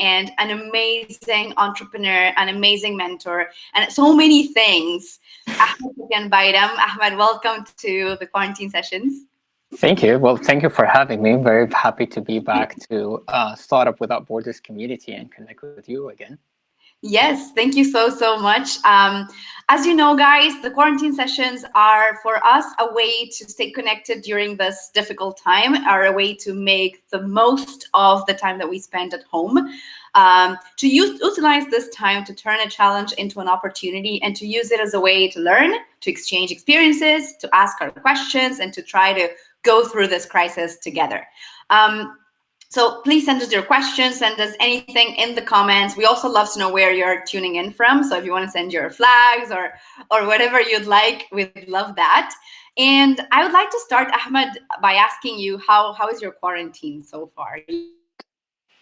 and an amazing entrepreneur, an amazing mentor, and so many things. Ahmad Sufian Bayram. Ahmad, welcome to the quarantine sessions. Thank you. Well, thank you for having me. Very happy to be back to Startup Without Borders community and connect with you again. Yes, thank you so much. As you know, guys, the quarantine sessions are for us a way to stay connected during this difficult time, are a way to make the most of the time that we spend at home, to utilize this time to turn a challenge into an opportunity and to use it as a way to learn, to exchange experiences, to ask our questions, and to try to go through this crisis together. So please send us your questions, send us anything in the comments. We also love to know where you're tuning in from. So if you want to send your flags or whatever you'd like, we'd love that. And I would like to start, Ahmed, by asking you how is your quarantine so far?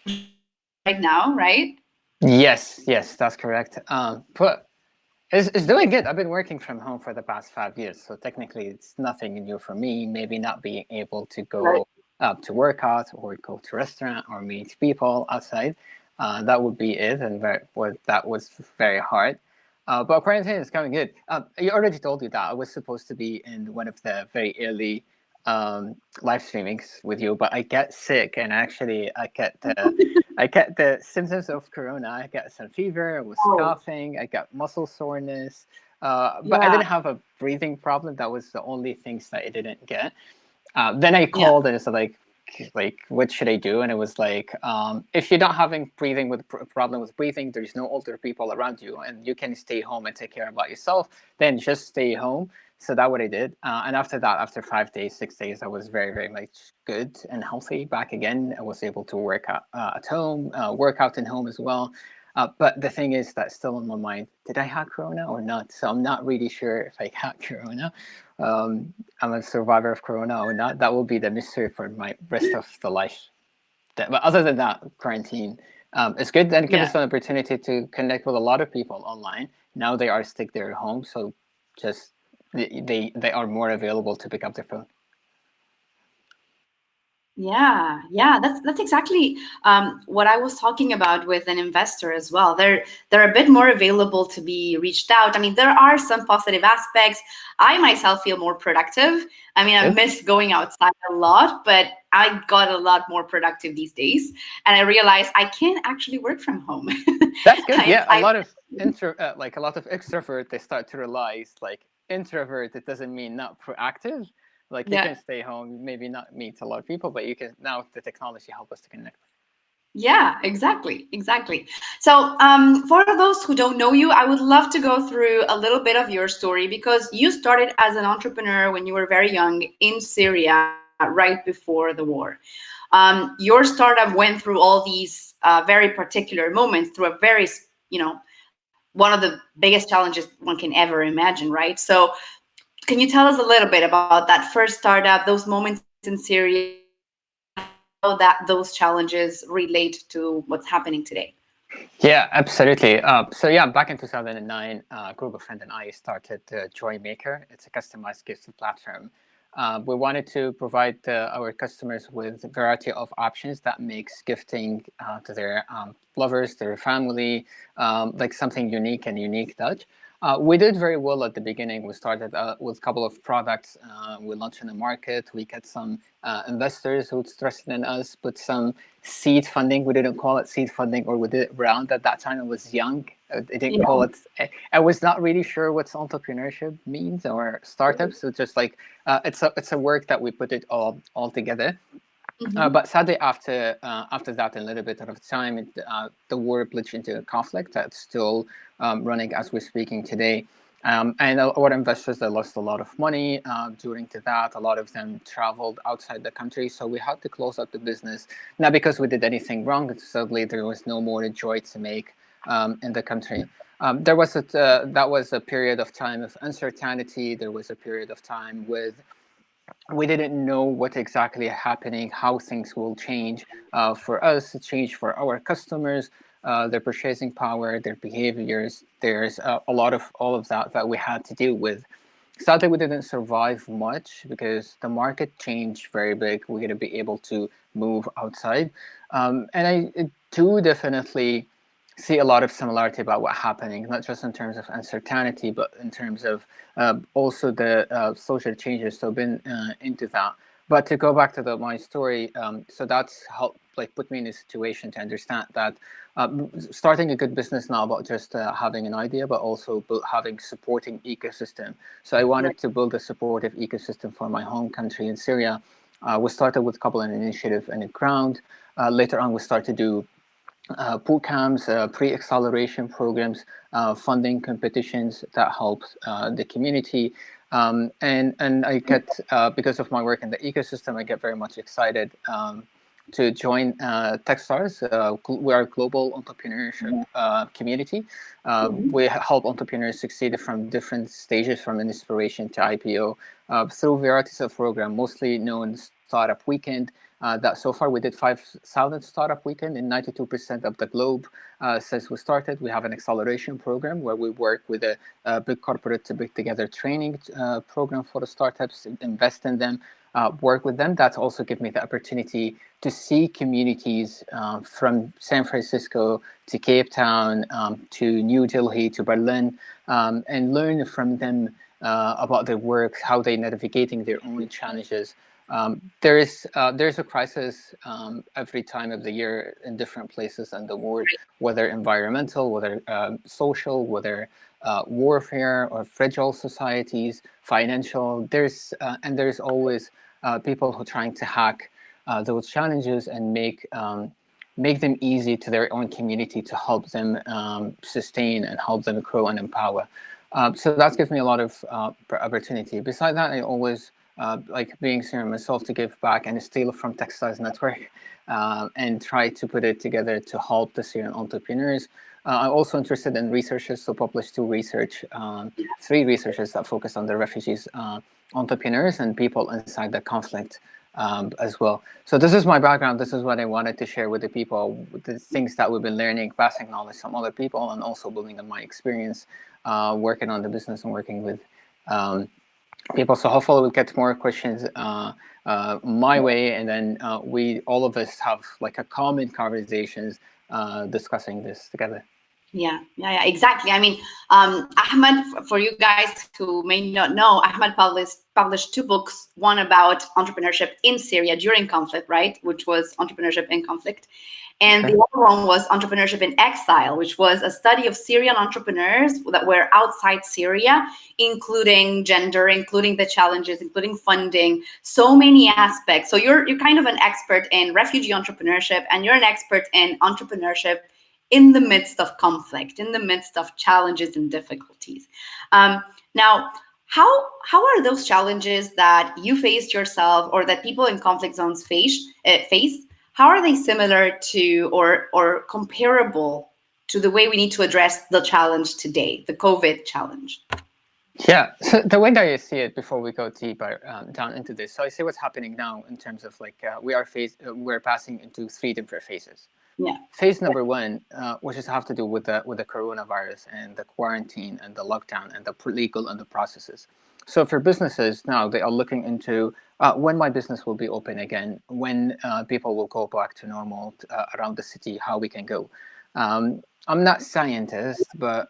Right now, right? Yes, that's correct. But it's doing good. I've been working from home for the past 5 years, so technically it's nothing new for me. Maybe not being able to Right. go up to work out or go to restaurant or meet people outside. That would be it, and that was very hard. But quarantine is coming good. I already told you that I was supposed to be in one of the very early live streamings with you, but I get sick and actually I get the symptoms of corona. I got some fever. I was Oh, coughing. I got muscle soreness. But I yeah. didn't have a breathing problem. That was the only things that I didn't get. Then I Yeah. called and it's like what should I do? And it was like, if you're not having breathing with problem with breathing, there's no older people around you, and you can stay home and take care about yourself. Then just stay home. So that's what I did. And after that, after 5 days, 6 days, I was very much good and healthy back again. I was able to work at home, work out in home as well. But the thing is that still in my mind, did I have corona or not? So I'm not really sure if I had corona. I'm a survivor of corona or not. That will be the mystery for my rest of the life. But other than that, quarantine is good and gives Yeah. us an opportunity to connect with a lot of people online. Now they are stick there at home, so just they are more available to pick up their phone. Yeah, that's exactly what I was talking about with an investor as well. They're a bit more available to be reached out. I mean, there are some positive aspects. I myself feel more productive. I mean, I Good. miss going outside a lot, but I got a lot more productive these days, and I realized I can actually work from home. That's good. I, Yeah, a I lot of like a lot of extrovert, they start to realize like introvert. It doesn't mean not proactive. Like you yeah. can stay home, maybe not meet a lot of people, but you can now the technology help us to connect. Yeah, exactly. So, for those who don't know you, I would love to go through a little bit of your story because you started as an entrepreneur when you were very young in Syria, right before the war. Your startup went through all these very particular moments through a very, one of the biggest challenges one can ever imagine, right? So, can you tell us a little bit about that first startup, those moments in Syria, how that those challenges relate to what's happening today? Yeah, absolutely. So yeah, back in 2009, a group of friends and I started Joymaker. It's a customized gifting platform. We wanted to provide our customers with a variety of options that makes gifting to their lovers, their family, like something unique touch. We did very well at the beginning. We started with a couple of products. We launched in the market. We got some investors who trusted in us, put some seed funding. We didn't call it seed funding, or we did it round at that time. I was young. I didn't call Yeah. it. I was not really sure what entrepreneurship means or startups. So just like it's a work that we put it all together. Hmm. But sadly, after that, a little bit of time, the war bleached into a conflict that's still running as we're speaking today. And our investors they lost a lot of money during to that. A lot of them traveled outside the country, so we had to close up the business. Not because we did anything wrong. Sadly, there was no more joy to make in the country. That was a period of time of uncertainty. There was a period of time with we didn't know what exactly happening, how things will change for us, change for our customers, their purchasing power, their behaviors. There's a lot of all of that we had to deal with. Sadly, we didn't survive much because the market changed very big. We're going to be able to move outside. And I do definitely see a lot of similarity about what's happening, not just in terms of uncertainty, but in terms of also the social changes. So been into that. But to go back to my story, so that's helped like put me in a situation to understand that starting a good business not about just having an idea, but also having supporting ecosystem. So I wanted to build a supportive ecosystem for my home country in Syria. We started with a couple of initiatives on the ground. Later on, we started to do boot camps, pre-acceleration programs, funding competitions that help the community. And I get, because of my work in the ecosystem, I get very much excited to join Techstars. We are a global entrepreneurship community. We help entrepreneurs succeed from different stages, from inspiration to IPO, through varieties of programs, mostly known Startup Weekend. That so far we did 5,000 startup weekend in 92% of the globe since we started. We have an acceleration program where we work with a big corporate to put together training program for the startups, invest in them, work with them. That's also given me the opportunity to see communities from San Francisco to Cape Town to New Delhi to Berlin, and learn from them about their work, how they're navigating their own challenges. There's a crisis every time of the year in different places in the world, whether environmental, whether social, whether warfare or fragile societies, financial. There's always people who are trying to hack those challenges and make them easy to their own community to help them sustain and help them grow and empower. So that gives me a lot of opportunity. Besides that, I always like being Syrian myself to give back and steal from Techstars Network and try to put it together to help the Syrian entrepreneurs. I'm also interested in researchers, so published three researchers that focus on the refugees, entrepreneurs, and people inside the conflict as well. So this is my background. This is what I wanted to share with the people, with the things that we've been learning, passing knowledge from other people, and also building on my experience working on the business and working with people. So hopefully we'll get more questions my way, and then we all of us have like a common conversations discussing this together. Yeah, exactly. I mean, Ahmad, for you guys who may not know, Ahmad published two books, one about entrepreneurship in Syria during conflict, right, which was Entrepreneurship in Conflict. And the other one was Entrepreneurship in Exile, which was a study of Syrian entrepreneurs that were outside Syria, including gender, including the challenges, including funding, so many aspects. So you're kind of an expert in refugee entrepreneurship, and you're an expert in entrepreneurship in the midst of conflict, in the midst of challenges and difficulties. Now, how are those challenges that you faced yourself or that people in conflict zones face? How are they similar to or comparable to the way we need to address the challenge today, the COVID challenge? Yeah, so the way that I see it, before we go deeper down into this, so I see what's happening now in terms of like we're passing into three different phases. Yeah. Phase number one, which is have to do with the coronavirus and the quarantine and the lockdown and the legal and the processes. So for businesses now, they are looking into when my business will be open again, when people will go back to normal around the city, how we can go. I'm not scientist, but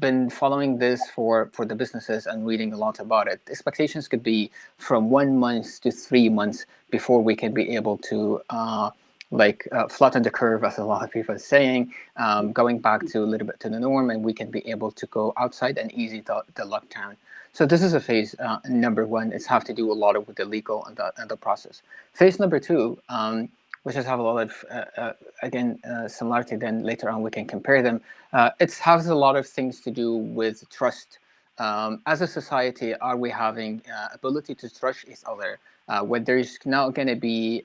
been following this for the businesses and reading a lot about it. Expectations could be from 1 month to 3 months before we can be able to flatten the curve, as a lot of people are saying, going back to a little bit to the norm, and we can be able to go outside and easy the lockdown. So this is a phase number one. It's have to do a lot with the legal and the process. Phase number two, which has have a lot of similarity. Then later on we can compare them. It has a lot of things to do with trust. As a society, are we having ability to trust each other? When there's now going to be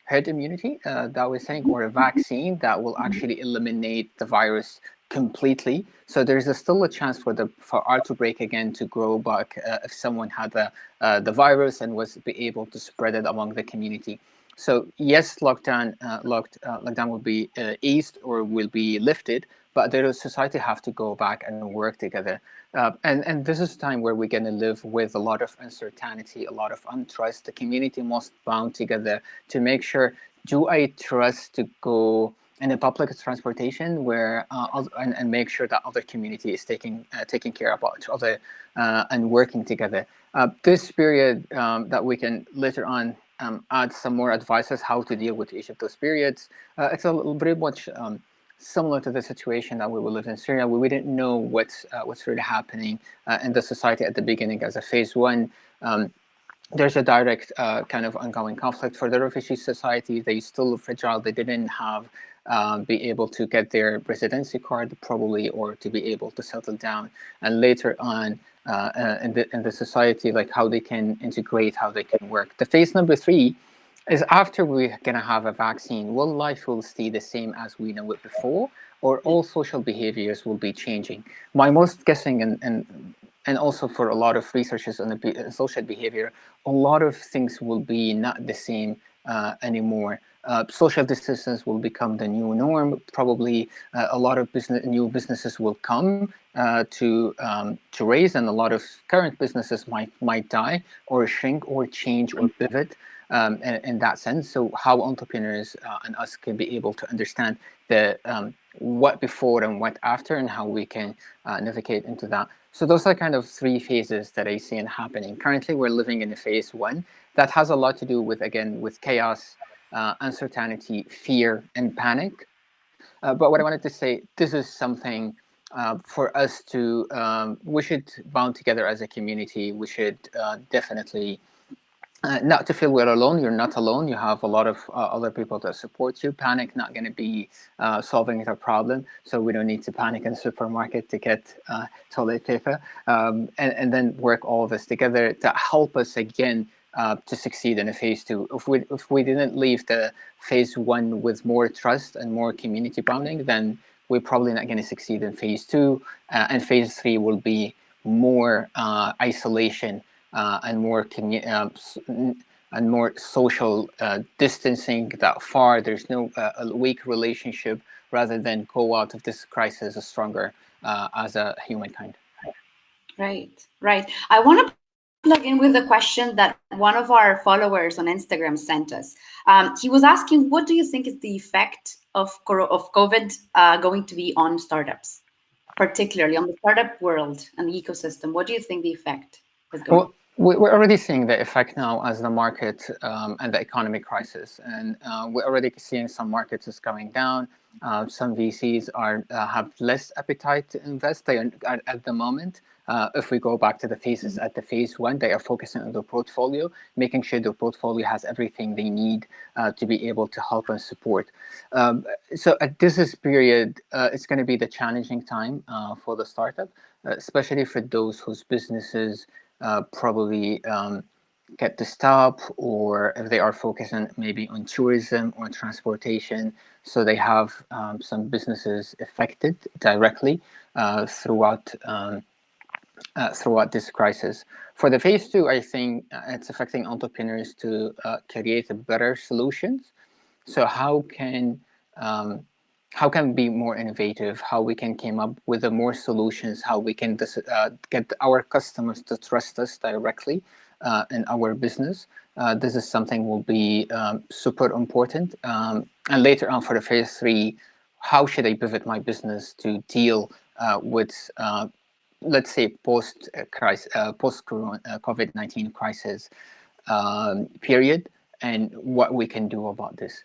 herd immunity that we're saying, or a vaccine that will actually eliminate the virus completely. So there's still a chance for our to break again, to grow back if someone had the virus and was be able to spread it among the community. So yes, lockdown will be eased or will be lifted, but the society have to go back and work together. And this is a time where we're going to live with a lot of uncertainty, a lot of untrust. The community must bound together to make sure, do I trust to go in a public transportation where and make sure that other community is taking care about each other and working together. This period that we can later on add some more advices how to deal with each of those periods. It's a little very much similar to the situation that we will live in Syria, where we didn't know what's really happening in the society at the beginning as a phase one. There's a direct kind of ongoing conflict for the refugee society. They still fragile. They didn't have be able to get their residency card probably, or to be able to settle down. And later on in the society, like how they can integrate, how they can work. The phase number three is after we're gonna have a vaccine. Will life will stay the same as we know it before, or all social behaviors will be changing? My most guessing and also for a lot of researchers on the social behavior, a lot of things will be not the same anymore. Social distances will become the new norm. Probably a lot of new businesses will come to raise, and a lot of current businesses might die or shrink or change or pivot in that sense. So how entrepreneurs and us can be able to understand the what before and what after, and how we can navigate into that. So those are kind of three phases that I see happening. Currently, we're living in a phase one that has a lot to do with, again, with chaos, uncertainty, fear, and panic. But what I wanted to say, this is something for us to, we should bound together as a community. We should definitely not to feel we're alone. You're not alone. You have a lot of other people that support you. Panic not going to be solving the problem. So we don't need to panic in the supermarket to get toilet paper. And then work all of this together to help us again to succeed in a phase two. If we didn't leave the phase one with more trust and more community bonding, then we're probably not going to succeed in phase two. And phase three will be more isolation and more and more social distancing that far. There's no a weak relationship, rather than go out of this crisis stronger as a humankind. Right, right. I want to plug in with a question that one of our followers on Instagram sent us. He was asking, what do you think is the effect of COVID going to be on startups, particularly on the startup world and the ecosystem? What do you think the effect is going? Well, we're already seeing the effect now as the market and the economic crisis, and we're already seeing some markets is coming down. Some VCs are have less appetite to invest. They are at the moment. If we go back to the phases at the phase one, they are focusing on their portfolio, making sure their portfolio has everything they need to be able to help and support. So at this period, it's going to be the challenging time for the startup, especially for those whose businesses probably get to stop, or if they are focusing maybe on tourism or transportation, so they have some businesses affected directly throughout this crisis. For the phase two, I think it's affecting entrepreneurs to create better solutions. So how can be more innovative, how we can come up with more solutions, how we can get our customers to trust us directly in our business. This is something will be super important. And later on for the phase three, how should I pivot my business to deal with let's say post crisis, post COVID-19 crisis period, and what we can do about this.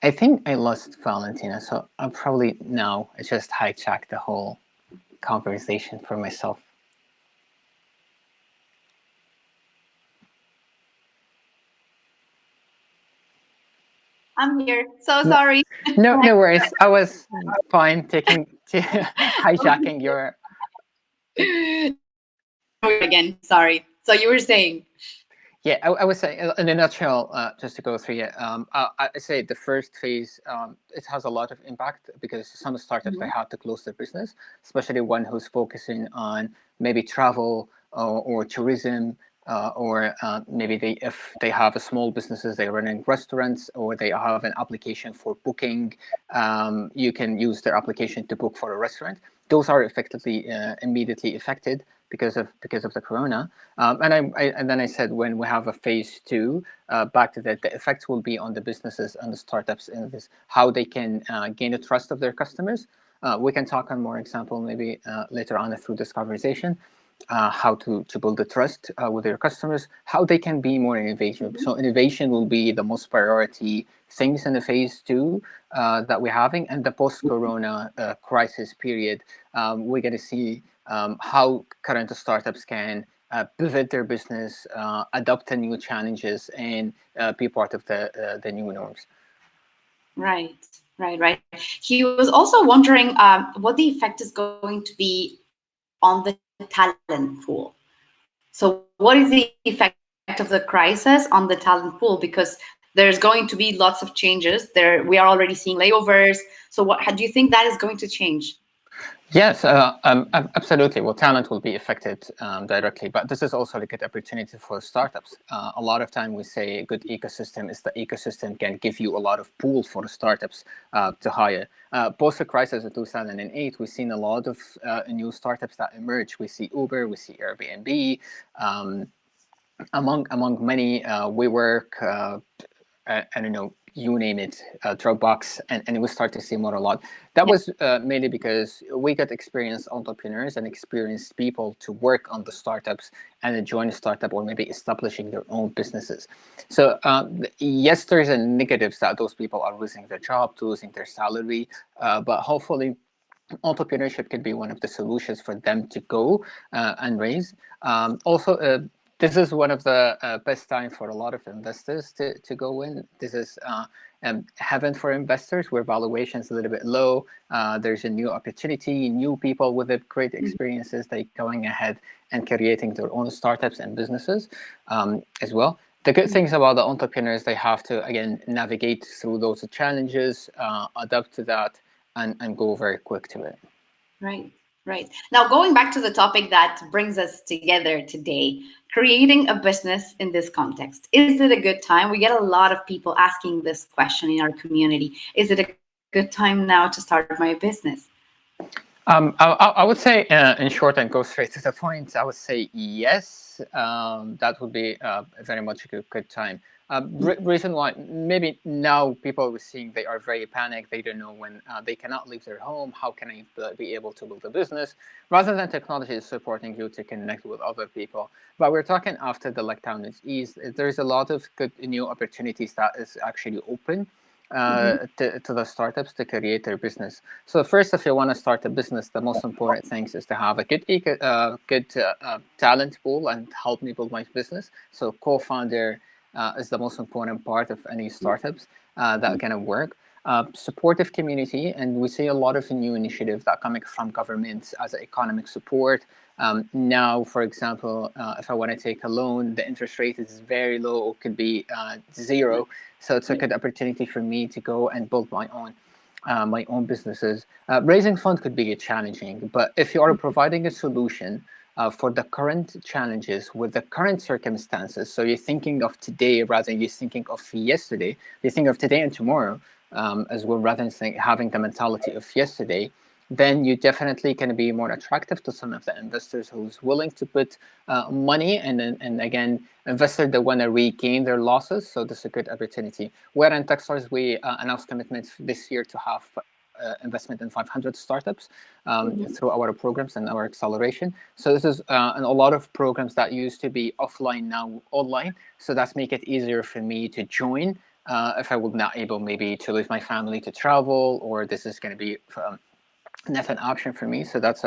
I think I lost Valentina, so I'll probably now just hijack the whole conversation for myself. I'm here. So No, sorry. no worries. I was fine hijacking your. Again, sorry. So you were saying. Yeah, I would say in a nutshell, just to go through it, I say the first phase, it has a lot of impact because some startups they had to close their business, especially one who's focusing on maybe travel or tourism or maybe if they have a small businesses, they're running restaurants, or they have an application for booking. You can use their application to book for a restaurant. Those are effectively immediately affected because of the corona. And then I said, when we have a phase two, back to that, the effects will be on the businesses and the startups in this, how they can gain the trust of their customers. We can talk on more example maybe later on through this conversation, how to build the trust with their customers, how they can be more innovative. So innovation will be the most priority things in the phase two that we're having. And the post-corona crisis period, we're going to see how current startups can pivot their business, adapt to new challenges, and be part of the new norms. Right, right. He was also wondering what the effect is going to be on the talent pool. So, what is the effect of the crisis on the talent pool? Because there's going to be lots of changes. There, we are already seeing layovers. So, what do you think that is going to change? Yes, absolutely. Well, talent will be affected directly, but this is also a good opportunity for startups. A lot of time we say a good ecosystem is the ecosystem can give you a lot of pool for the startups to hire. Post the crisis of 2008, we've seen a lot of new startups that emerge. We see Uber, we see Airbnb, among many. WeWork, I don't know, you name it, Dropbox, and we start to see more a lot. That was mainly because we got experienced entrepreneurs and experienced people to work on the startups and join a startup or maybe establishing their own businesses. So yes, there's a negatives that those people are losing their job, losing their salary, but hopefully entrepreneurship could be one of the solutions for them to go and raise. Also, this is one of the best time for a lot of investors to go in. This is heaven for investors where valuation is a little bit low. There's a new opportunity, new people with great experiences, they going ahead and creating their own startups and businesses as well. The good things about the entrepreneurs, they have to, again, navigate through those challenges, adapt to that, and go very quick to it. Right. Now, going back to the topic that brings us together today, creating a business in this context. Is it a good time? We get a lot of people asking this question in our community. Is it a good time now to start my business? I would say, in short, and go straight to the point, I would say yes. That would be very much a good time. Reason why, maybe now people are seeing they are very panicked. They don't know when they cannot leave their home. How can I be able to build a business? Rather than technology is supporting you to connect with other people. But we're talking after the lockdown is eased. There's a lot of good new opportunities that is actually open to the startups to create their business. So first, if you want to start a business, the most important things is to have a good talent pool and help me build my business. So co-founder is the most important part of any startups that kind of work. Supportive community, and we see a lot of new initiatives that coming from governments as economic support. Now, for example, if I want to take a loan, the interest rate is very low, could be zero. So it's a good opportunity for me to go and build my own businesses. Raising funds could be challenging, but if you are providing a solution for the current challenges with the current circumstances, so you're thinking of today rather than you're thinking of yesterday, you think of today and tomorrow as well, rather than having the mentality of yesterday, then you definitely can be more attractive to some of the investors who's willing to put money and again, investors that want to regain their losses. So this is a good opportunity. Where in Techstars, we announced commitments this year to have investment in 500 startups through our programs and our acceleration. So this is and a lot of programs that used to be offline now online. So that's make it easier for me to join if I would not able maybe to leave my family to travel, or this is going to be not an option for me. So that's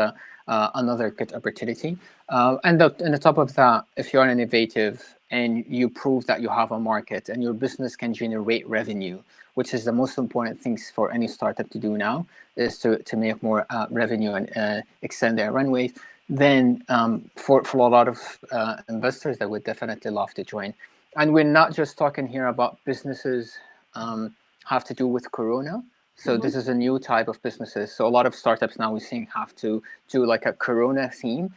another good opportunity. And the top of that, if you're innovative and you prove that you have a market and your business can generate revenue, which is the most important things for any startup to do now, is to make more revenue and extend their runways. Then for a lot of investors, that would definitely love to join. And we're not just talking here about businesses have to do with Corona. So this is a new type of businesses. So a lot of startups now we're seeing have to do like a Corona theme,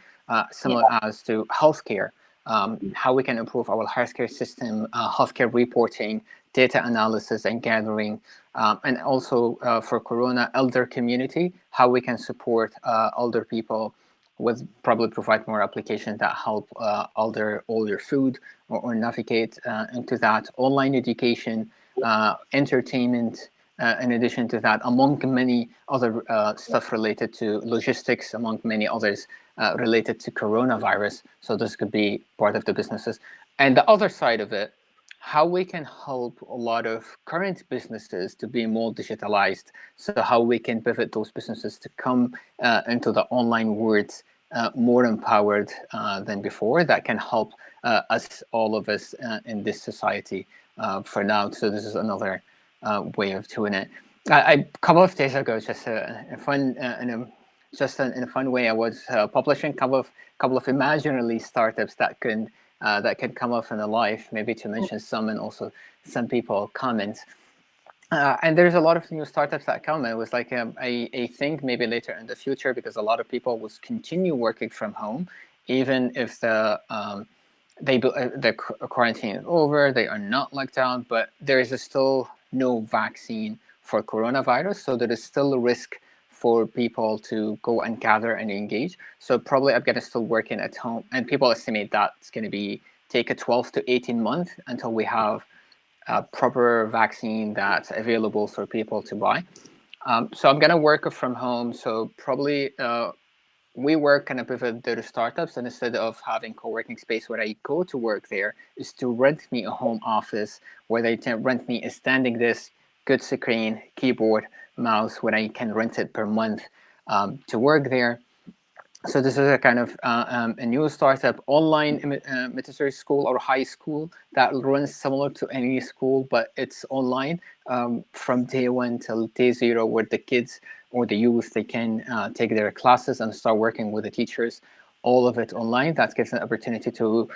similar as to healthcare. how we can improve our healthcare system, healthcare reporting, data analysis and gathering, and also for Corona, elder community, how we can support older people with probably provide more applications that help older food or navigate into that online education, entertainment. In addition to that, among many other stuff related to logistics, among many others related to coronavirus. So this could be part of the businesses. And the other side of it, how we can help a lot of current businesses to be more digitalized. So how we can pivot those businesses to come into the online world more empowered than before. That can help us, all of us in this society for now. So this is another way of doing it. A couple of days ago, just a fun in a fun way, I was publishing couple of imaginary startups that can come off in a life. Maybe to mention some, and also some people comment. And there's a lot of new startups that come. It was like a thing maybe later in the future, because a lot of people will continue working from home, even if the quarantine is over, they are not locked down, but there is still no vaccine for coronavirus. So there is still a risk for people to go and gather and engage. So probably I'm going to still working at home. And people estimate that it's going to take a 12 to 18 months until we have a proper vaccine that's available for people to buy. So I'm going to work from home. So probably we work kind of pivot to the startups, and instead of having co-working space where I go to work, there is to rent me a home office where they rent me a standing desk, good screen, keyboard, mouse, where I can rent it per month to work there. So this is a kind of a new startup, online military school or high school that runs similar to any school, but it's online from day one till day zero, where the kids or the youth, they can take their classes and start working with the teachers, all of it online. That gives an opportunity to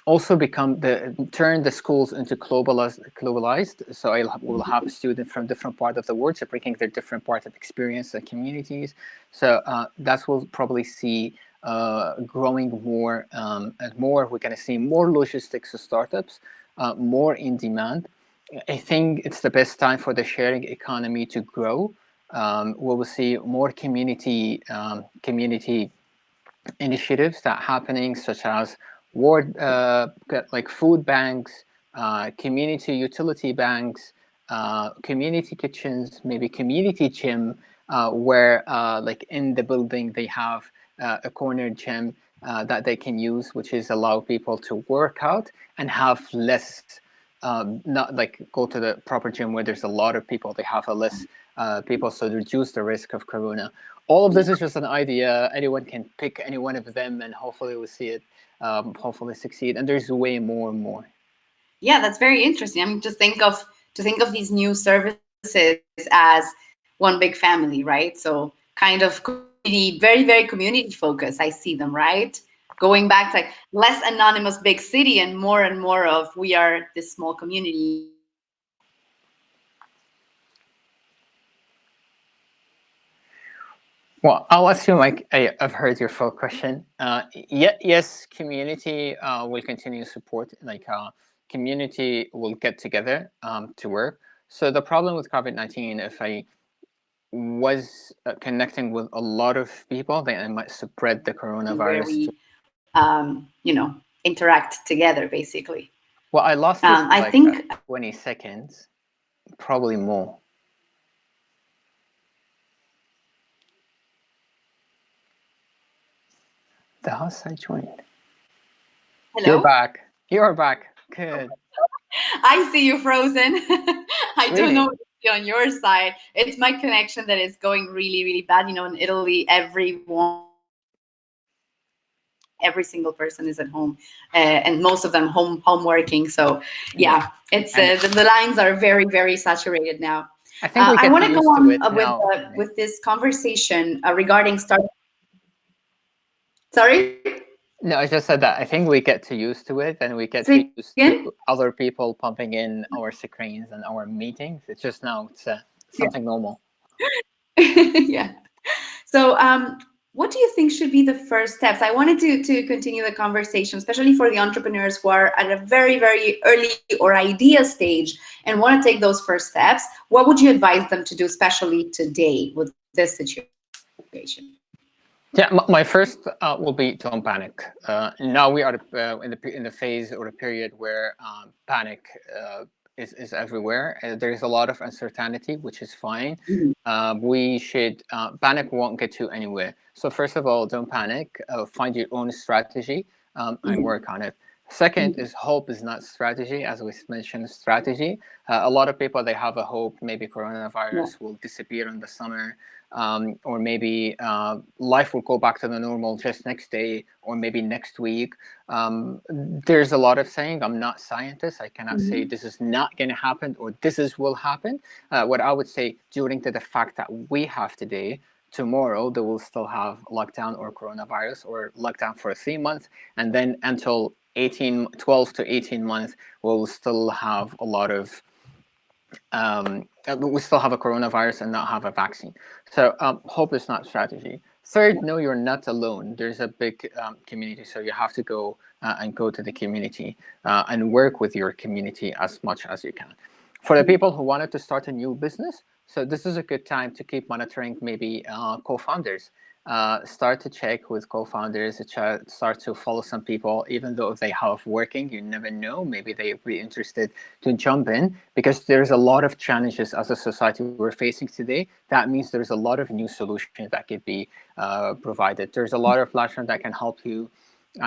also turn the schools into globalized. So we'll have a student from different parts of the world, so bringing their different parts of experience and communities. So that's we'll probably see growing more and more. We're going to see more logistics startups, more in demand. I think it's the best time for the sharing economy to grow. We will see more community initiatives that happening, such as like food banks, community utility banks, community kitchens, maybe community gym, where like in the building they have a corner gym that they can use, which is allow people to work out and have less, not like go to the proper gym where there's a lot of people. They have a less people, so reduce the risk of corona. All of this is just an idea. Anyone can pick any one of them, and hopefully we'll see it hopefully succeed. And there's way more and more. Yeah, that's very interesting. I mean, to think of these new services as one big family, right? So kind of community, very, very community focused. I see them, right? Going back to like less anonymous big city and more of we are this small community. Well, I'll assume I've heard your full question. Yes, community will continue to support. Like community will get together to work. So the problem with COVID-19, if I was connecting with a lot of people, then I might spread the Where coronavirus. we, interact together, basically. Well, I lost this I like think 20 seconds, probably more. The house I joined. Hello? You're back. You're back. Good. I see you frozen. I don't know Really? what you see on your side. It's my connection that is going really, really bad. In Italy, every single person is at home, and most of them home working. So yeah, it's the lines are very, very saturated now. I think we I get want to go used to it on now. with this conversation regarding start. Sorry. No, I just said that I think we get to used to it, and we get to Say used again. to other people pumping in our screens and our meetings. It's just now it's something normal. Yeah. So what do you think should be the first steps? I wanted to continue the conversation, especially for the entrepreneurs who are at a very, very early or idea stage and want to take those first steps. What would you advise them to do, especially today with this situation? Yeah, my first will be don't panic. Now we are in the phase or the period where panic is everywhere. There's a lot of uncertainty, which is fine. Mhm. We should panic won't get you anywhere. So first of all, don't panic. Find your own strategy and Mhm. work on it. Second is hope is not strategy, as we mentioned. Strategy. A lot of people they have a hope maybe Yeah. coronavirus will disappear in the summer, or maybe life will go back to the normal just next day or maybe next week. There's a lot of saying. I'm not scientist. I cannot say Mhm. this is not going to happen or this is will happen. What I would say during to the fact that we have today, tomorrow they will still have lockdown or coronavirus or lockdown for 3 months, and then until 12 to 18 months we'll still have a lot of we still have a coronavirus and not have a vaccine. So hope is not strategy. Third, no, you're not alone. There's a big community, so you have to go and go to the community and work with your community as much as you can. For the people who wanted to start a new business, so this is a good time to keep monitoring maybe co-founders. Start to check with co-founders, start to follow some people, even though if they have working, you never know, maybe they'd be interested to jump in, because there's a lot of challenges as a society we're facing today. That means there's a lot of new solutions that could be provided. There's a lot of platforms that can help you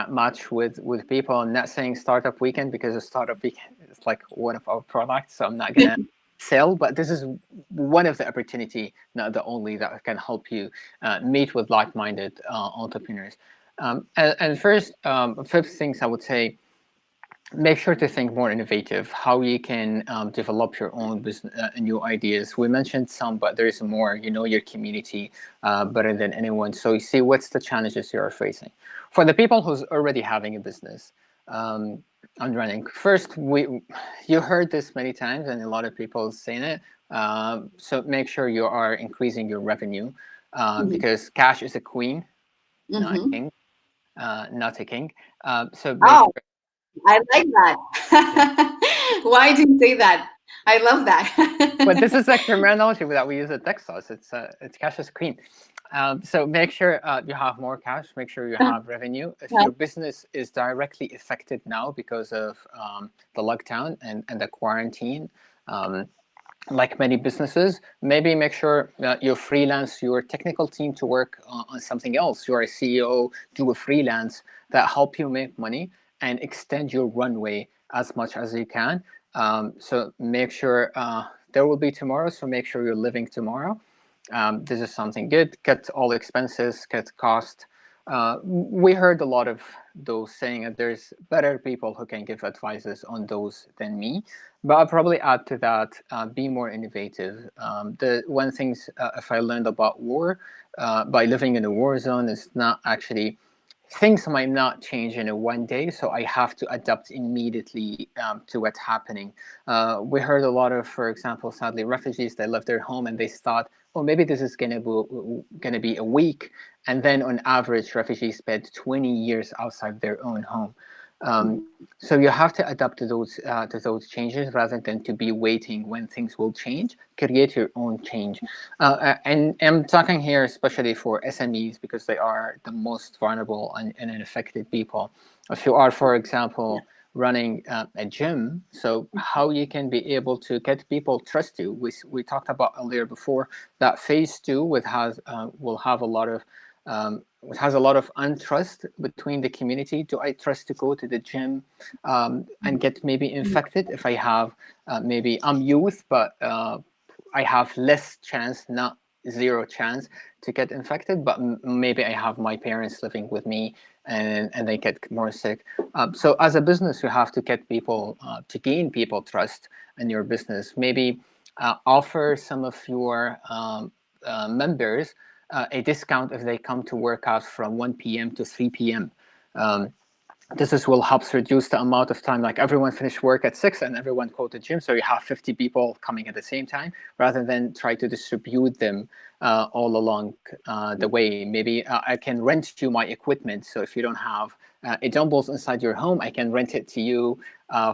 match with people. I'm not saying startup weekend because a startup weekend is like one of our products, so I'm not gonna sell, but this is one of the opportunity, not the only, that can help you meet with like-minded entrepreneurs. And first, fifth things I would say, make sure to think more innovative, how you can develop your own business, new ideas. We mentioned some, but there's more. You know your community better than anyone, so you see what's the challenges you are facing. For the people who's already having a business and running, first, you heard this many times and a lot of people saying it, so make sure you are increasing your revenue, Mhm. because cash is a queen, not a Mhm. king. Not a king. So make Oh, sure. I like Yeah. that. Why do you say that? I love But this that. is like terminology that we use at Techstars. It's cash is queen. So make sure you have more cash. Make sure you have revenue. If your business is directly affected now because of the lockdown and the quarantine, um, like many businesses, maybe make sure that you freelance your technical team to work on something else. You're a CEO, do a freelance that help you make money and extend your runway as much as you can. So make sure there will be tomorrow. So make sure you're living tomorrow. This is something good. Cut all expenses, cut cost. We heard a lot of those saying that there's better people who can give advices on those than me. But I'll probably add to that, be more innovative. The one things if I learned about war by living in a war zone is not actually, things might not change in a one day, so I have to adapt immediately to what's happening. We heard a lot of, for example, sadly, refugees that left their home and they thought, oh, maybe this is gonna be a week, and then on average, refugees spend 20 years outside their own home. So you have to adapt to those changes rather than to be waiting when things will change. Create your own change, and I'm talking here especially for SMEs because they are the most vulnerable and affected people. If you are, for example, running a gym, so how you can be able to get people trust you. We talked about earlier before that phase two with has will have a lot of it has a lot of untrust between the community. Do I trust to go to the gym and get maybe infected if I have maybe I'm youth, but I have less chance, not zero chance, to get infected, but maybe I have my parents living with me and they get more sick. So as a business, you have to get people to gain people trust in your business. Maybe offer some of your members a discount if they come to work out from 1 p.m. to 3 p.m. Um, this will help reduce the amount of time, like everyone finish work at 6 and everyone go to gym, so you have 50 people coming at the same time, rather than try to distribute them all along the way. Maybe I can rent you my equipment, so if you don't have a dumbbells inside your home, I can rent it to you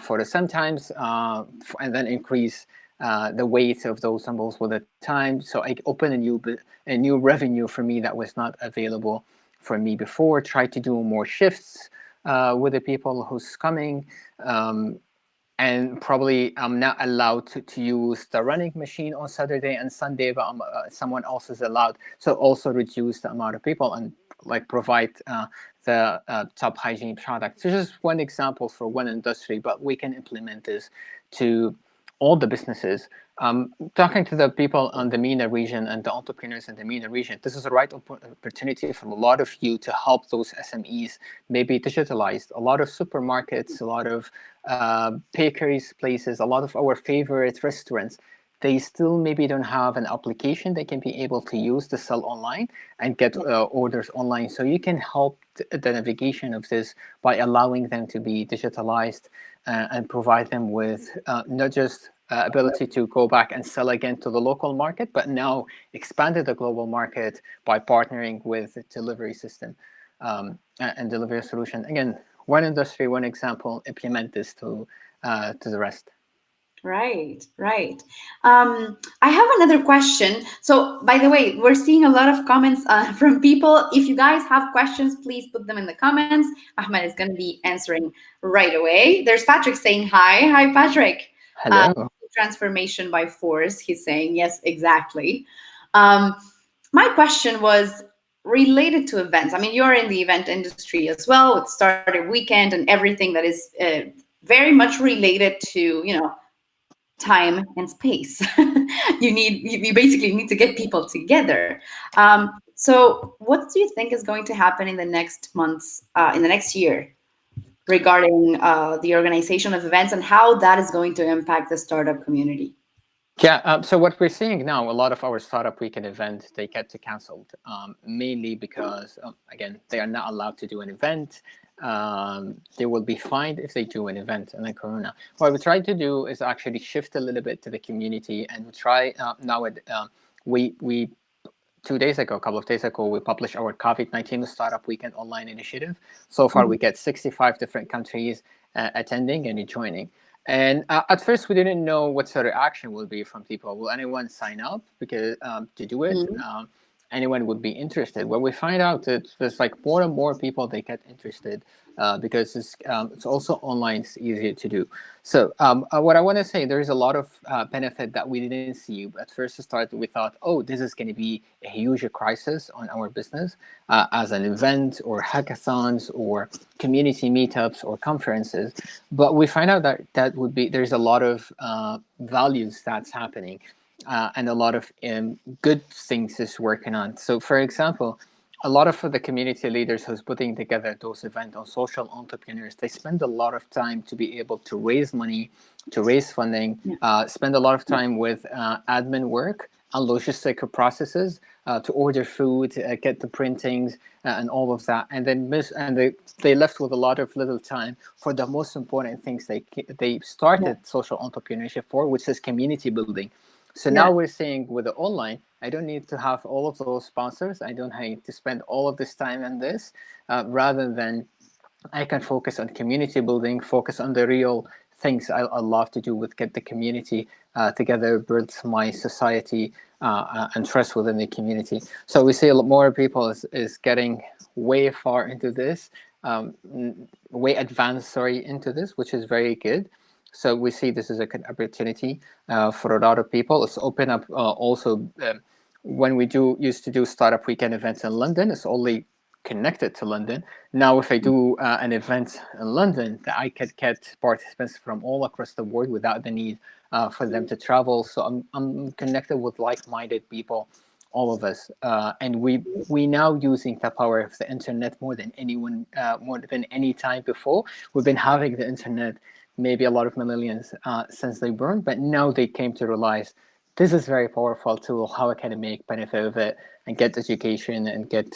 for the sometimes, and then increase the weight of those dumbbells with the time, so I open a new revenue for me that was not available for me before. Try to do more shifts with the people who's coming. And probably I'm not allowed to use the running machine on Saturday and Sunday, but someone else is allowed. So also reduce the amount of people and like provide the top hygiene products. This is one example for one industry, but we can implement this to all the businesses. Talking to the people on the MENA region and the entrepreneurs in the MENA region, this is the right opportunity for a lot of you to help those SMEs maybe digitalized. A lot of supermarkets, a lot of bakeries, places, a lot of our favorite restaurants, they still maybe don't have an application they can be able to use to sell online and get orders online. So you can help the navigation of this by allowing them to be digitalized and provide them with not just ability to go back and sell again to the local market, but now expanded the global market by partnering with a delivery system and delivery solution. Again, one industry, one example, implement this to the rest. Right, right. I have another question. So, by the way, we're seeing a lot of comments from people. If you guys have questions, please put them in the comments. Ahmed is going to be answering right away. There's Patrick saying hi. Hi, Patrick. Uh, Hello. Transformation by force. He's saying yes, exactly. Um, my question was related to events. I mean, you're in the event industry as well with Startup Weekend and everything that is very much related to, time and space. You basically need to get people together. So what do you think is going to happen in the next months, in the next year, regarding the organization of events and how that is going to impact the startup community? Yeah, so what we're seeing now, a lot of our startup weekend events, they get to canceled, mainly because, again, they are not allowed to do an event. They will be fined if they do an event in the Corona. What we try to do is actually shift a little bit to the community, and we try now. We 2 days ago, a couple of days ago, we published our COVID-19 Startup Weekend online initiative. So far, we get 65 different countries attending and joining. And at first, we didn't know what sort of reaction will be from people. Will anyone sign up because to do it? Mhm. Anyone would be interested. Well, we find out that there's like more and more people they get interested because it's also online. It's easier to do. So what I want to say, there is a lot of benefit that we didn't see. At first, to start, we thought, oh, this is going to be a huge crisis on our business as an event or hackathons or community meetups or conferences. But we find out that there's a lot of values that's happening and a lot of good things is working on. So, for example, a lot of the community leaders who's putting together those events on social entrepreneurs, they spend a lot of time to be able to raise money, to raise funding, Yeah. spend a lot of time with admin work and logistical processes to order food, get the printings, and all of that, and then they left with a lot of little time for the most important things they Yeah. started social entrepreneurship for, which is community building. So now Yeah. we're saying with the online, I don't need to have all of those sponsors. I don't need to spend all of this time on this, rather than I can focus on community building, focus on the real things I love to do with get the community together, build my society and trust within the community. So we see a lot more people is getting way far into this, way advanced, sorry, into this, which is very good. So we see this as a good opportunity for a lot of people. It's open up also when we used to do startup weekend events in London. It's only connected to London. Now, if I do an event in London, I could get participants from all across the world without the need for them to travel. So I'm connected with like-minded people, all of us, and we now using the power of the internet more than anyone, more than any time before. We've been having the internet, maybe a lot of millennials since they born, but now they came to realize this is very powerful tool. How can I make benefit of it and get education and get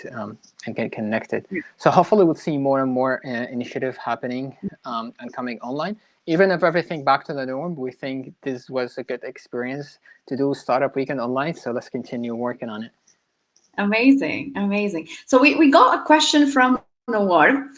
connected. So hopefully we'll see more and more initiative happening and coming online. Even if everything back to the norm, we think this was a good experience to do Startup Weekend online. So let's continue working on it. Amazing, amazing. So we got a question from Nawar.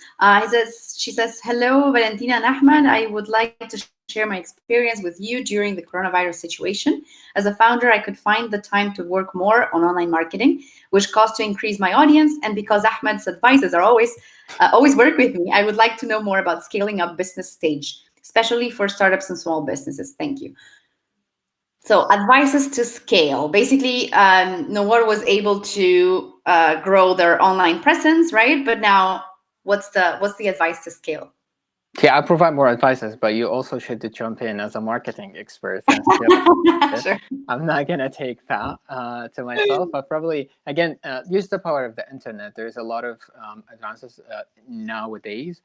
She says, "Hello, Valentina and Ahmed. I would like to share my experience with you during the coronavirus situation. As a founder, I could find the time to work more on online marketing, which caused to increase my audience. And because Ahmed's advices are always work with me, I would like to know more about scaling up business stage, especially for startups and small businesses. Thank you." So advices to scale. Basically, Nawar was able to grow their online presence, right? But now, what's the advice to scale? Yeah, I provide more advices, but you also should jump in as a marketing expert and Sure. I'm not gonna take that to myself. But probably again use the power of the internet. There's a lot of advances nowadays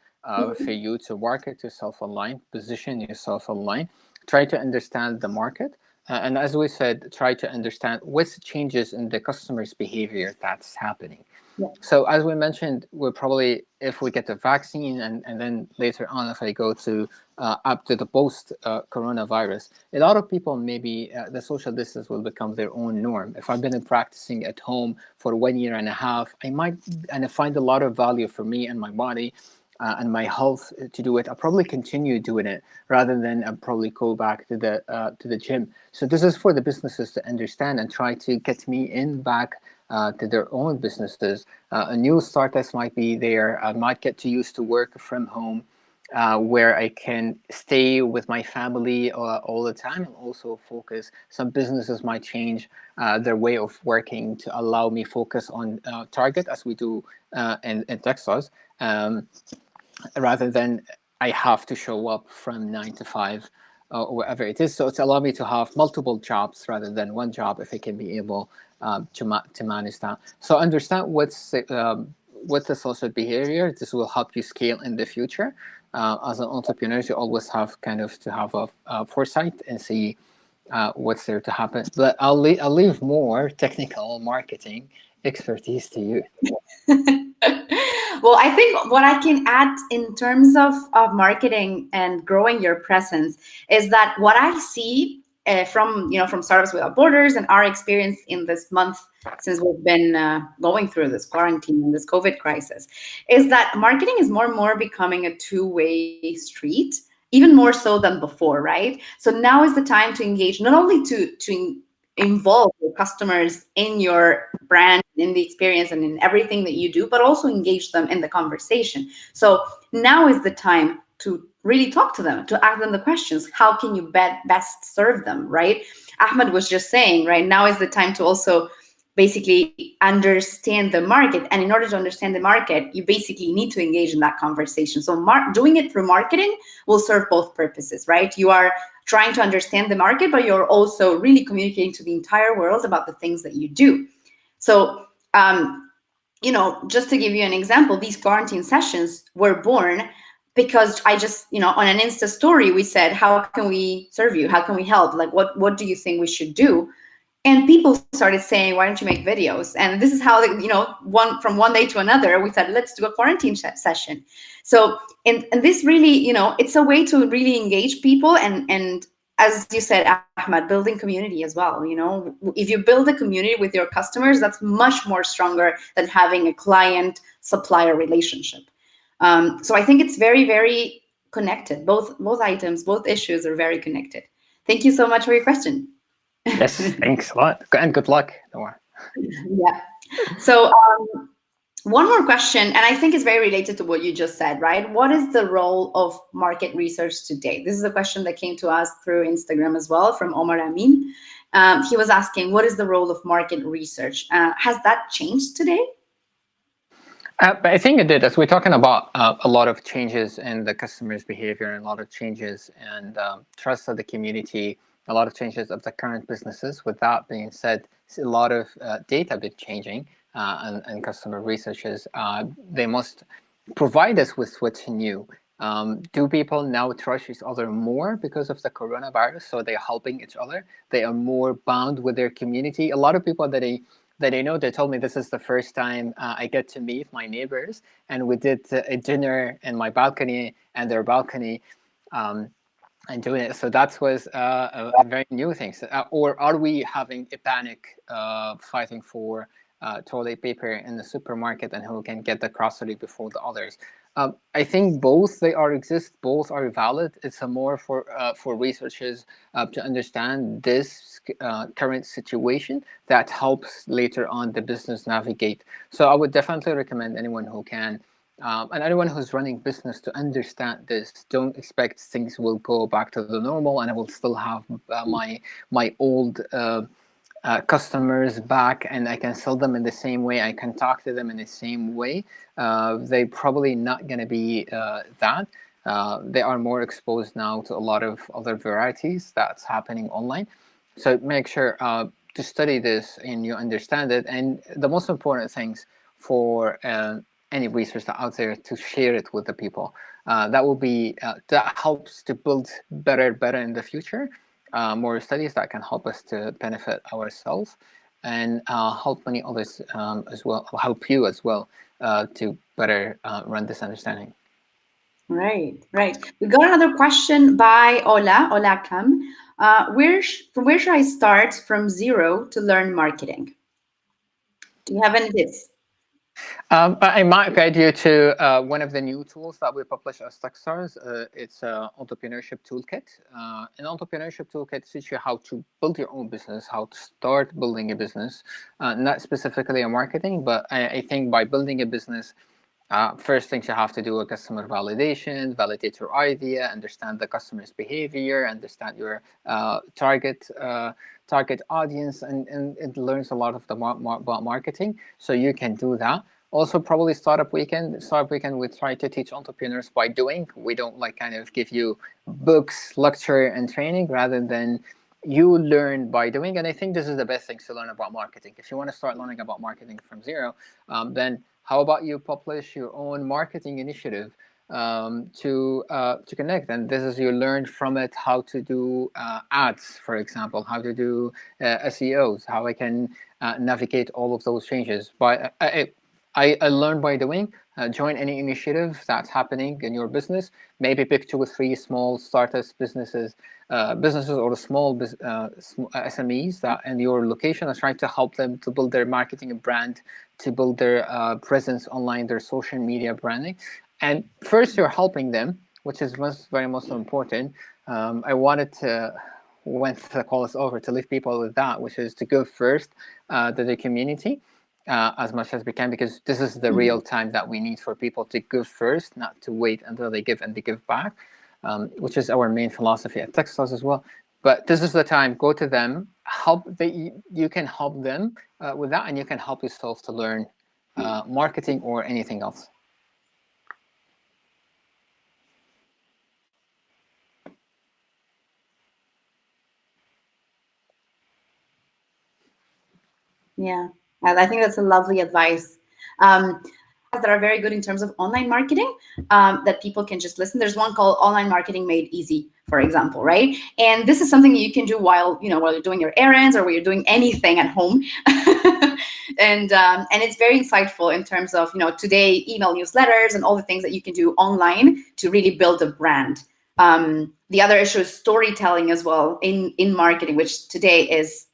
for you to market yourself online, position yourself online, try to understand the market, and as we said, try to understand what's changes in the customer's behavior that's happening. Yeah. So as we mentioned, we'll probably, if we get the vaccine and then later on, if I go to up to the post coronavirus, a lot of people maybe the social distance will become their own norm. If I've been practicing at home for 1 year and a half, I might and I find a lot of value for me and my body and my health to do it. I'll probably continue doing it rather than probably go back to the gym. So this is for the businesses to understand and try to get me in back to their own businesses. A new startups might be there. I might get to use to work from home, where I can stay with my family all the time and also focus. Some businesses might change their way of working to allow me focus on target as we do in Techstars, rather than I have to show up from 9 to 5 or whatever it is. So it's allowed me to have multiple jobs rather than one job if I can be able to manage that. So understand what's the social behavior. This will help you scale in the future. As an entrepreneur, you always have kind of to have a foresight and see what's there to happen. But I'll leave more technical marketing expertise to you. Well, I think what I can add in terms of marketing and growing your presence is that what I see from Startups Without Borders and our experience in this month since we've been going through this quarantine and this COVID crisis is that marketing is more and more becoming a two-way street, even more so than before, right? So now is the time to engage, not only to involve your customers in your brand, in the experience, and in everything that you do, but also engage them in the conversation. So now is the time to really talk to them, to ask them the questions. How can you best serve them, right? Ahmed was just saying, right, now is the time to also basically understand the market. And in order to understand the market, you basically need to engage in that conversation. So doing it through marketing will serve both purposes, right? You are trying to understand the market, but you're also really communicating to the entire world about the things that you do. So, just to give you an example, these quarantine sessions were born because I just, on an Insta story, we said, how can we serve you? How can we help? Like, what do you think we should do? And people started saying, why don't you make videos? And this is how, from one day to another, we said, let's do a quarantine session. So, and this really, it's a way to really engage people. And as you said, Ahmed, building community as well. If you build a community with your customers, that's much more stronger than having a client supplier relationship. So I think it's very, very connected. Both items, both issues are very connected. Thank you so much for your question. Yes, thanks a lot, and good luck, Noah. Yeah. So one more question, and I think it's very related to what you just said, right? What is the role of market research today? This is a question that came to us through Instagram as well from Omar Amin. He was asking, what is the role of market research? Has that changed today? But I think it did. As we're talking about a lot of changes in the customer's behavior and a lot of changes and trust of the community, a lot of changes of the current businesses. With that being said, a lot of data been changing and customer researchers, they must provide us with what's new Do people now trust each other more because of the coronavirus? So they're helping each other. They are more bound with their community. A lot of people that I know, they told me this is the first time I get to meet my neighbors, and we did a dinner in my balcony and their balcony. And doing it. So that was a very new thing. So, or are we having a panic fighting for toilet paper in the supermarket and who can get the grocery before the others? I think both they are exist. Both are valid. It's a more for researchers to understand this current situation that helps later on the business navigate. So I would definitely recommend anyone who can and anyone who's running business to understand this. Don't expect things will go back to the normal and I will still have my old customers back and I can sell them in the same way. I can talk to them in the same way. They probably not going to be that. They are more exposed now to a lot of other varieties that's happening online. So make sure to study this and you understand it. And the most important things for any researcher out there to share it with the people. That will be that helps to build better in the future. More studies that can help us to benefit ourselves and help many others as well, help you as well to better run this understanding. Right, right. We got another question by Ola Kam. From where should I start from zero to learn marketing? Do you have any tips? I might guide you to one of the new tools that we publish as Techstars. It's an entrepreneurship toolkit. An entrepreneurship toolkit teaches you how to build your own business, how to start building a business, not specifically a marketing, but I think by building a business, first things you have to do a customer validation, validate your idea, understand the customer's behavior, understand your target audience, and it learns a lot of the about marketing. So you can do that. Also, probably startup weekend. Startup weekend, we try to teach entrepreneurs by doing. We don't like kind of give you books, lecture, and training rather than you learn by doing. And I think this is the best thing to learn about marketing. If you want to start learning about marketing from zero, then how about you publish your own marketing initiative to connect? And this is you learn from it how to do ads, for example, how to do SEOs, how I can navigate all of those changes. But I learned by doing. Join any initiative that's happening in your business. Maybe pick 2 or 3 small startups, businesses or small SMEs that in your location, and try to help them to build their marketing and brand, to build their presence online, their social media branding. And first, you're helping them, which is very most important. I wanted to, when the call is over, to leave people with that, which is to go first to the community as much as we can, because this is the real time that we need for people to give first, not to wait until they give and they give back, which is our main philosophy at Techstars as well. But this is the time. Go to them. You can help them with that, and you can help yourself to learn marketing or anything else. Yeah, I think that's a lovely advice. That are very good in terms of online marketing that people can just listen. There's one called Online Marketing Made Easy, for example, right? And this is something you can do while you're doing your errands or while you're doing anything at home. And it's very insightful in terms of today email newsletters and all the things that you can do online to really build a brand. The other issue is storytelling as well in marketing, which today is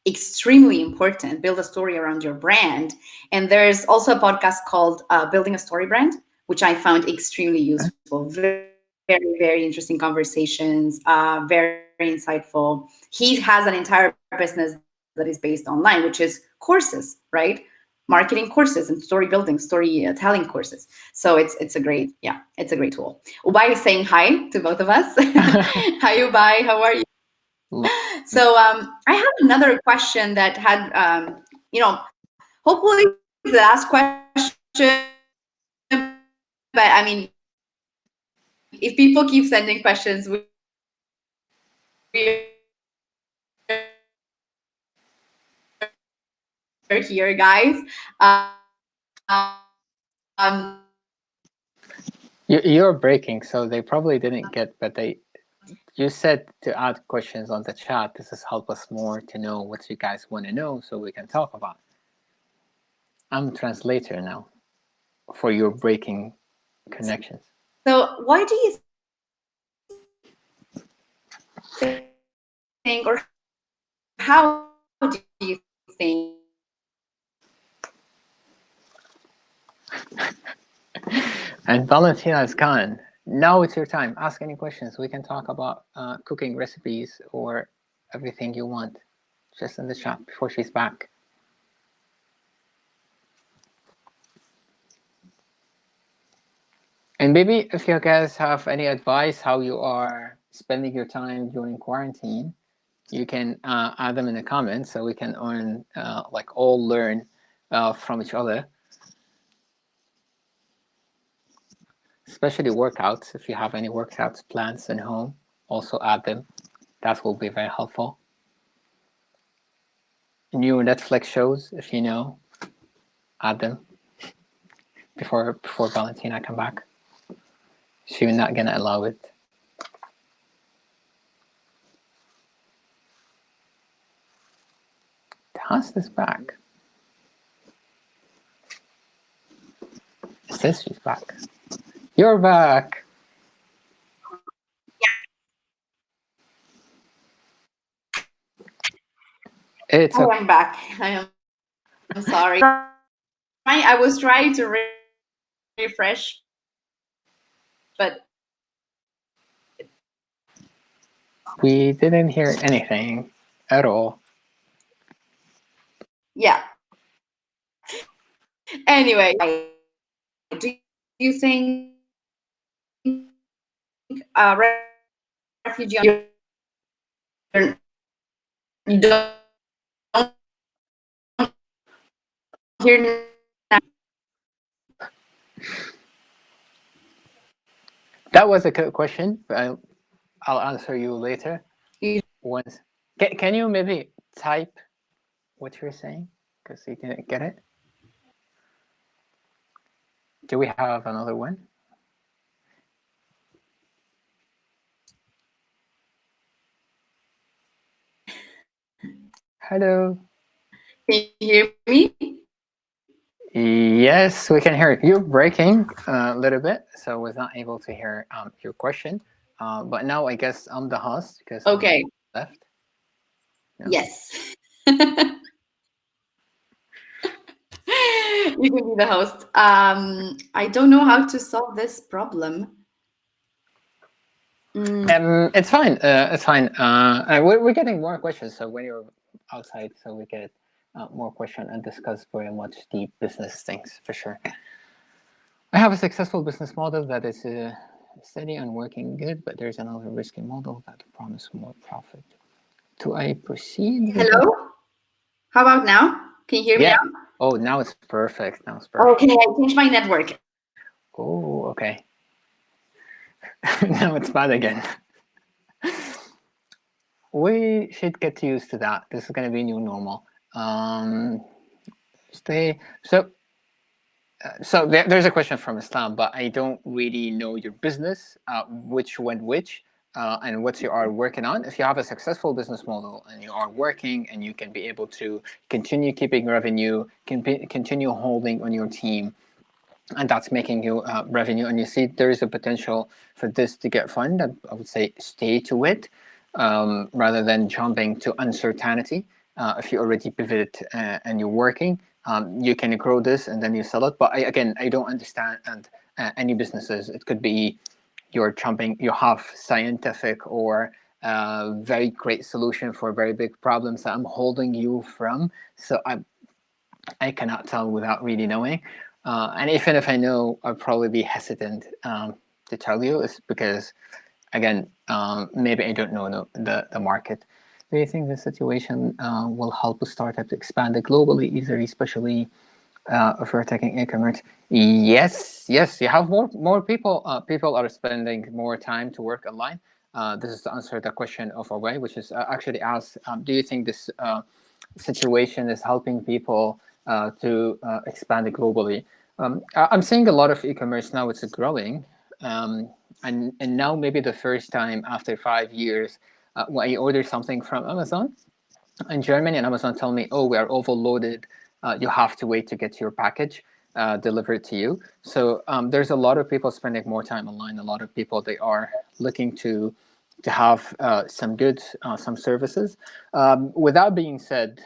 extremely important. Build a story around your brand. And there's also a podcast called Building a Story Brand, which I found extremely useful. Very, very interesting conversations, very insightful. He has an entire business that is based online, which is courses, right? Marketing courses and story building, storytelling courses. So it's a great tool. Ubay is saying hi to both of us. Hi, Ubay. How are you? So I have another question that had, hopefully the last question, but I mean, if people keep sending questions, we are here, guys. Um, You're breaking, so they probably didn't get, but you said to add questions on the chat. This has helped us more to know what you guys want to know so we can talk about. I'm a translator now for your breaking connections. So why do you think, or how do you think? And Valentina is gone. Now it's your time. Ask any questions. We can talk about cooking recipes or everything you want. Just in the chat before she's back. And maybe if you guys have any advice how you are spending your time during quarantine, you can add them in the comments so we can all learn from each other. Especially workouts. If you have any workouts plans in home, also add them. That will be very helpful. New Netflix shows, if you know, add them before Valentina come back. She's not gonna allow it. How's this back? It says she's back. You're back. It's Oh, I'm back. I'm sorry. I was trying to refresh, but we didn't hear anything at all. yeah. Anyway, do you think refugee you don't hear now? That was a good question, but I'll answer you later. Once, can you maybe type what you're saying because you didn't get it? Do we have another one? Hello. Can you hear me? Yes, we can hear it. You're breaking a little bit, so I was not able to hear your question. But now I guess I'm the host because Okay. I'm left. No. Yes. You can be the host. I don't know how to solve this problem. It's fine. It's fine. We're getting more questions. So when you're outside, so we get more question and discuss very much deep business things for sure. I have a successful business model that is steady and working good, but there's another risky model that promises more profit. Do I proceed? Hello? How about now? Can you hear me now? Oh, now it's perfect. Now it's perfect. Okay, I changed my network. Oh, okay. Now it's bad again. We should get used to that. This is going to be new normal. There's a question from Islam, but I don't really know your business, which went which, and what you are working on. If you have a successful business model and you are working and you can be able to continue keeping revenue, continue holding on your team, and that's making you revenue, and you see there is a potential for this to get funded, I would say stay to it rather than jumping to uncertainty. If you already pivoted and you're working, you can grow this and then you sell it. But I don't understand any businesses. It could be you're jumping, you have scientific or very great solution for very big problems that I'm holding you from. So I cannot tell without really knowing. And even if I know, I'll probably be hesitant to tell you, is because, again, maybe I don't know the market. Do you think the situation will help a startup to expand it globally, either especially if we're taking e-commerce? Yes. You have more people. People are spending more time to work online. This is to answer the question of a way, which is actually asked, do you think this situation is helping people to expand it globally? I'm seeing a lot of e-commerce now. It's growing. and now maybe the first time after 5 years, when I order something from Amazon in Germany, and Amazon tell me, "Oh, we are overloaded. You have to wait to get your package delivered to you." So there's a lot of people spending more time online. A lot of people, they are looking to have some goods, some services. With that being said,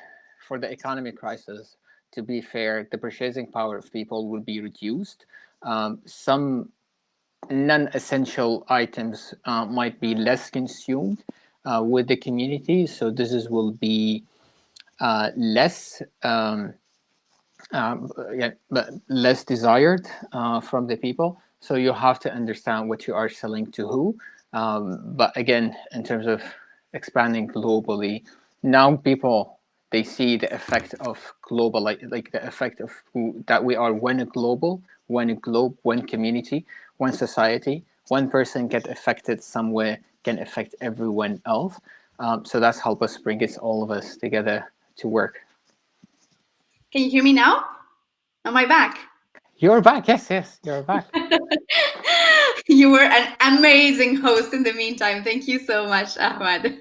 for the economic crisis, to be fair, the purchasing power of people will be reduced. Some non-essential items might be less consumed with the community, so this will be less yeah, but less desired from the people. So you have to understand what you are selling to who. But again, in terms of expanding globally, now people, they see the effect of global, like the effect of who, that we are one global, one globe, one community, one society. One person get affected somewhere can affect everyone else. So that's help us bring it all of us together to work. Can you hear me now? Am I back? You're back. Yes, yes, you're back. You were an amazing host in the meantime. Thank you so much, Ahmad.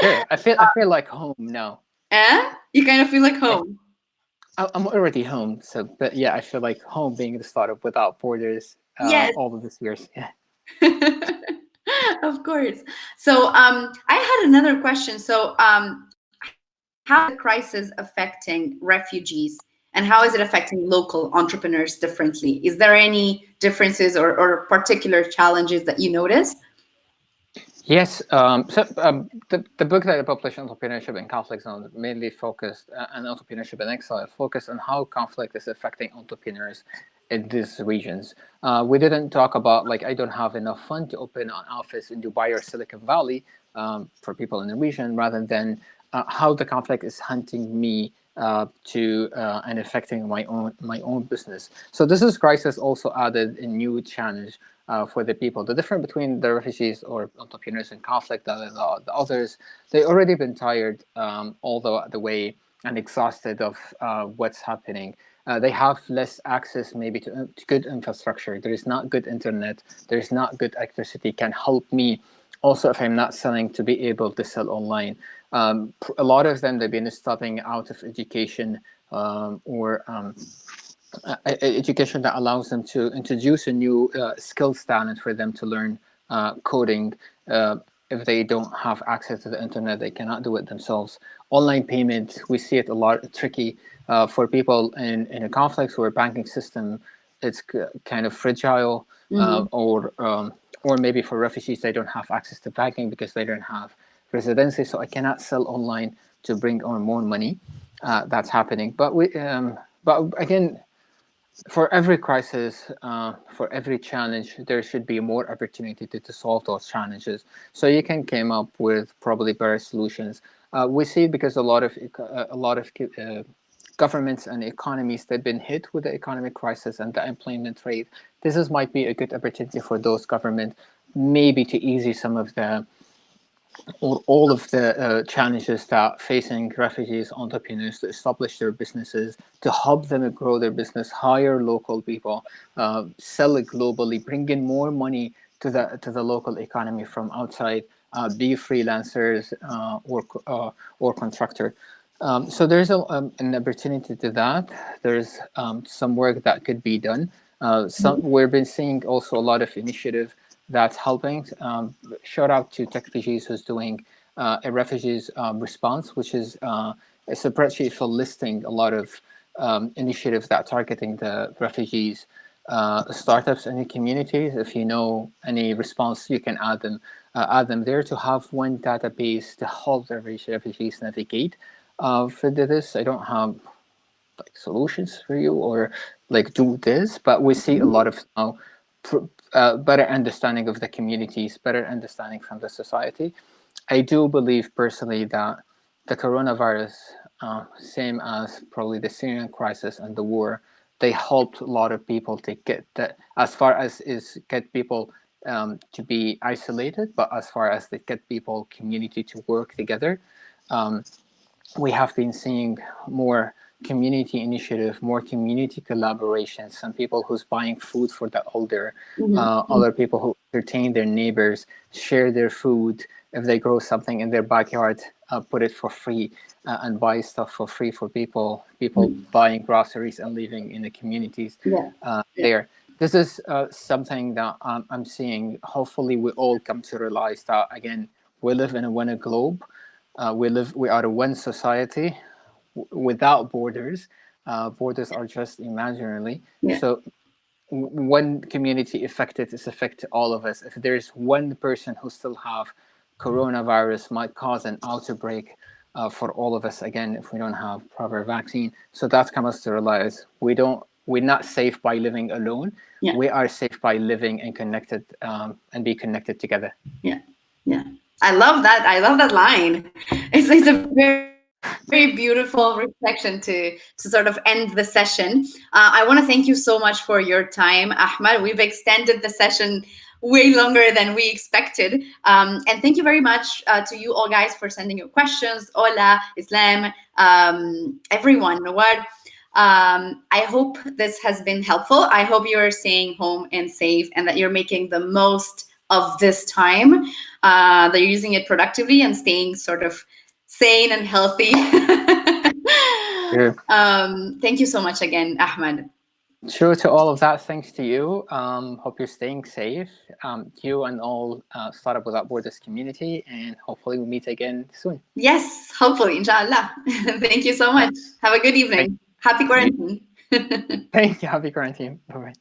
Sure. I feel like home now. You kind of feel like I, home. I'm already home. So, but yeah, I feel like home being the startup without borders. Yes. All of this years. Yeah. Of course. So I had another question. So how is the crisis affecting refugees and how is it affecting local entrepreneurs differently? Is there any differences or particular challenges that you notice? Yes. The book that I published, Entrepreneurship in Conflict Zones, mainly focused on entrepreneurship in exile, focused on how conflict is affecting entrepreneurs in these regions. We didn't talk about, like, I don't have enough fund to open an office in Dubai or Silicon Valley for people in the region, rather than how the conflict is hunting me to and affecting my own business. So this is crisis also added a new challenge for the people. The difference between the refugees or entrepreneurs in conflict, the others, they already been tired all the way and exhausted of what's happening. They have less access maybe to good infrastructure. There is not good internet. There is not good electricity can help me. Also, if I'm not selling, to be able to sell online. A lot of them, they've been studying out of education or education that allows them to introduce a new skills talent for them to learn coding. If they don't have access to the internet, they cannot do it themselves. Online payment, we see it a lot tricky for people in a conflict where banking system it's kind of fragile, Mm-hmm. or maybe for refugees they don't have access to banking because they don't have residency. So I cannot sell online to bring on more money. That's happening, but again, for every crisis, for every challenge, there should be more opportunity to solve those challenges. So you can come up with probably better solutions. We see it because a lot of governments and economies that have been hit with the economic crisis and the employment rate. Might be a good opportunity for those governments, maybe to ease some of the or all of the challenges that facing refugees, entrepreneurs to establish their businesses, to help them grow their business, hire local people, sell it globally, bring in more money to the local economy from outside, be freelancers or contractor. So there's an opportunity to that. There's some work that could be done. We've been seeing also a lot of initiative that's helping. Shout out to Tech Refugees who's doing a refugees response, which is a spreadsheet for listing a lot of initiatives that targeting the refugees startups and the communities. If you know any response, you can add them there to have one database to help the refugees navigate. For this, I don't have like solutions for you or like do this, but we see a lot of now better understanding of the communities, better understanding from the society. I do believe personally that the coronavirus, same as probably the Syrian crisis and the war, they helped a lot of people to get that as far as is get people to be isolated, but as far as they get people community to work together. We have been seeing more community initiative, more community collaboration. Some people who's buying food for the older, other people who entertain their neighbors, share their food. If they grow something in their backyard, put it for free and buy stuff for free for people buying groceries and living in the communities there. This is something that I'm seeing. Hopefully, we all come to realize that again, we live in a one globe. We are a one society without borders. Borders are just imaginary. So one community affected is affected all of us. If there's one person who still have coronavirus, might cause an outbreak for all of us again if we don't have proper vaccine. So that's come us to realize we're not safe by living alone. We are safe by living and connected and be connected together. I love that. I love that line. It's a very beautiful reflection to sort of end the session. I want to thank you so much for your time, Ahmad. We've extended the session way longer than we expected. And thank you very much to you all guys for sending your questions. Ola, Islam, everyone. Nawar. I hope this has been helpful. I hope you're staying home and safe and that you're making the most of this time, that you're using it productively and staying sort of sane and healthy. Thank you so much again, Ahmad. Sure to all of that. Thanks to you. Hope you're staying safe. You and all Startup Without Borders community, and hopefully we'll meet again soon. Yes, hopefully, inshallah. Thank you so much. Have a good evening. Happy quarantine. Thank you. Happy quarantine. Bye-bye.